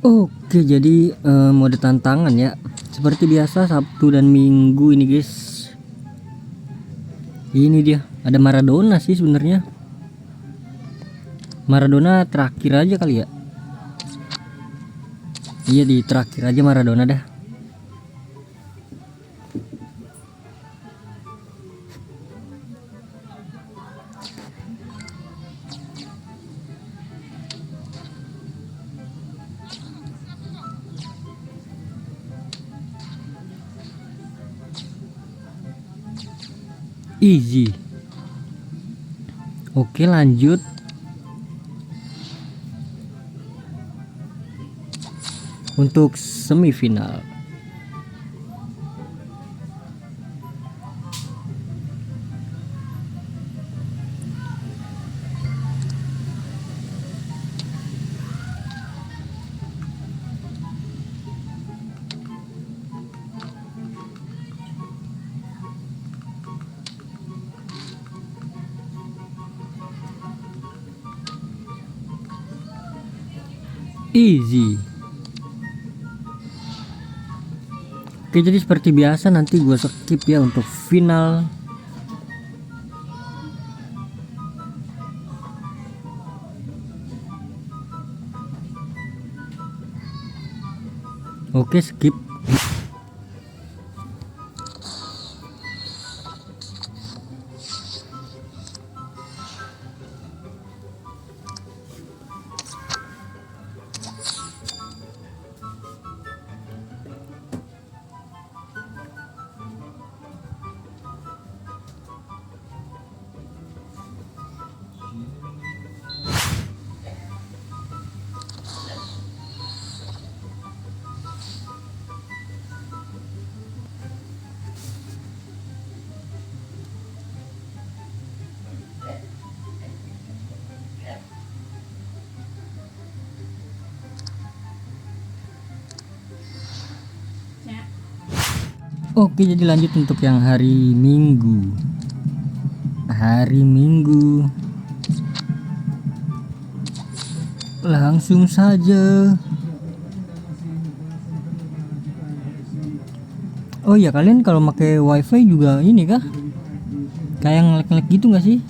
Oke, jadi mode tantangan ya. Seperti biasa Sabtu dan Minggu ini, guys. Ini dia, ada Maradona sih sebenarnya. Maradona terakhir aja kali ya. Iya, di terakhir aja Maradona dah. Easy. Oke, lanjut. Untuk semifinal. Easy. Oke, jadi seperti biasa nanti gue skip ya untuk final. Oke, skip. Oke, jadi lanjut untuk yang hari Minggu. Hari Minggu. Langsung saja. Oh iya, kalian kalau pakai wifi juga ini kah? Kayak nge-lag gitu nggak sih?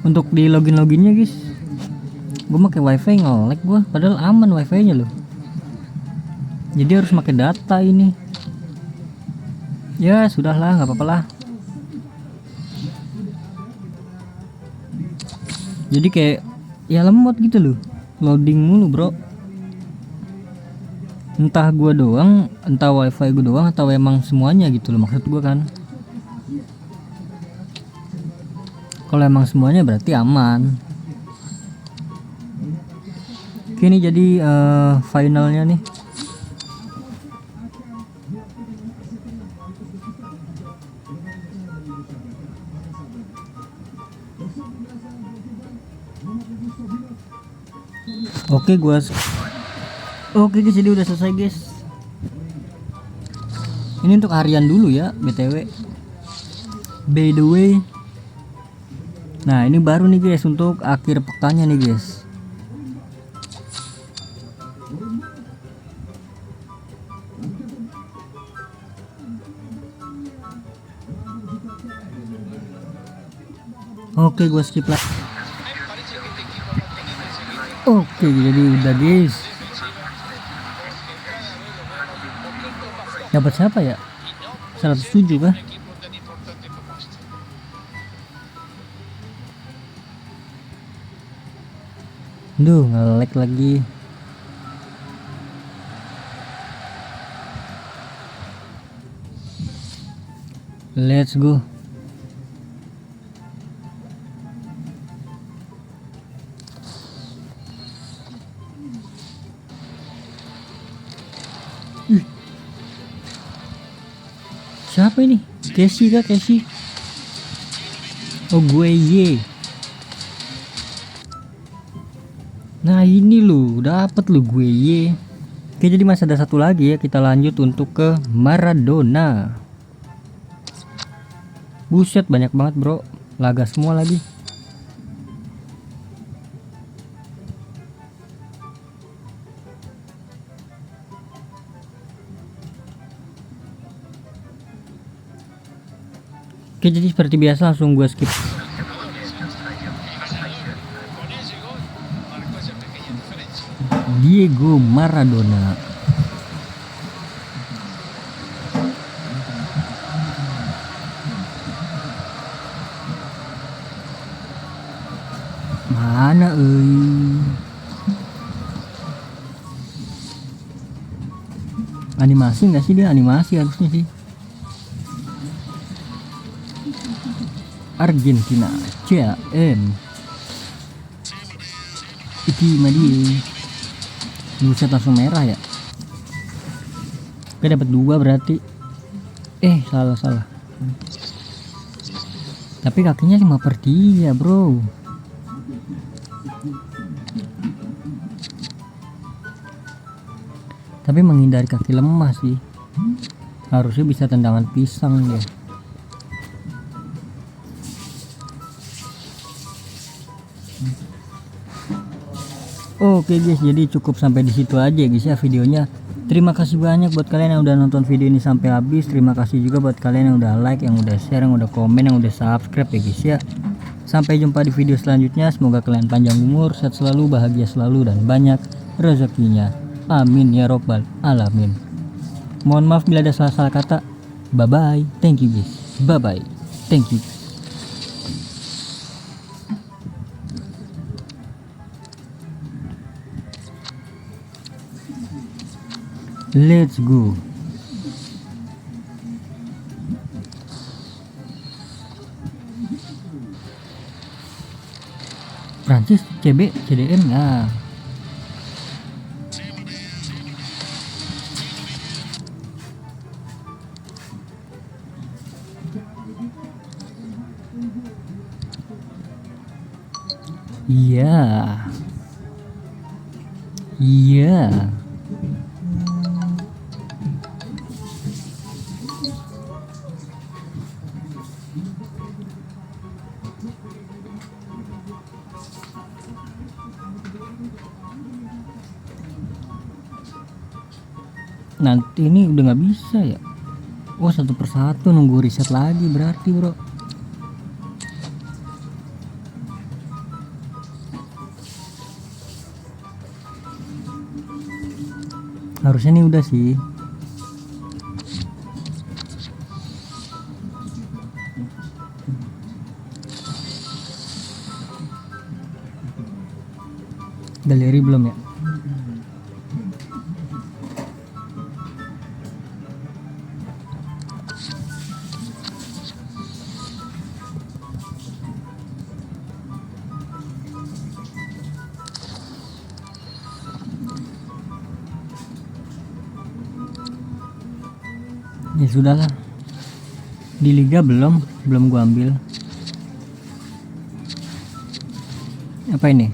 Untuk di loginnya guys. Gue pakai wifi nge-lag gue, padahal aman wifi-nya loh. Jadi harus pakai data ini. Ya sudahlah, nggak apa-apa lah. Jadi kayak ya lemot gitu loh, loading mulu bro. Entah gua doang, entah wifi gua doang, atau emang semuanya gitu loh maksud gua kan. Kalau emang semuanya berarti aman. Oke, ini jadi finalnya nih. Oke, Oke guys, jadi udah selesai guys. Ini untuk harian dulu ya, BTW. By the way. Nah, ini baru nih guys untuk akhir pekannya nih guys. Oke, gue skip lah. Oke, jadi udah guys. Dapat siapa ya? 107 kah? Duh, nge-lag lagi. Let's go. Siapa ini? Casey kah? Casey? Oh, gue ye. Nah, ini lu dapat lu gue ye. Oke, jadi masih ada satu lagi ya. Kita lanjut untuk ke Maradona. Buset, banyak banget bro. Laga semua lagi. Oke, jadi seperti biasa langsung gue skip. Diego Maradona. Mana animasi nggak sih dia? Animasi harusnya sih. Argentina CM iki madi buset langsung merah ya. Oke, dapat 2 berarti. Salah. Tapi kakinya 5/3 bro. Tapi menghindari kaki lemah sih. Harusnya bisa tendangan pisang dia. Oke guys, jadi cukup sampai di situ aja guys ya videonya. Terima kasih banyak buat kalian yang udah nonton video ini sampai habis. Terima kasih juga buat kalian yang udah like, yang udah share, yang udah komen, yang udah subscribe ya guys ya. Sampai jumpa di video selanjutnya. Semoga kalian panjang umur, sehat selalu, bahagia selalu, dan banyak rezekinya. Amin ya robbal alamin. Mohon maaf bila ada salah-salah kata. Bye bye. Thank you guys. Bye bye. Thank you. Let's go. Prancis CB CDM ya. Iya. Nanti ini udah nggak bisa ya. Oh, 1/1 nunggu riset lagi berarti bro. Harusnya nih udah sih. Galeri belum ya? Ya sudahlah. Di liga belum gua ambil. Apa ini?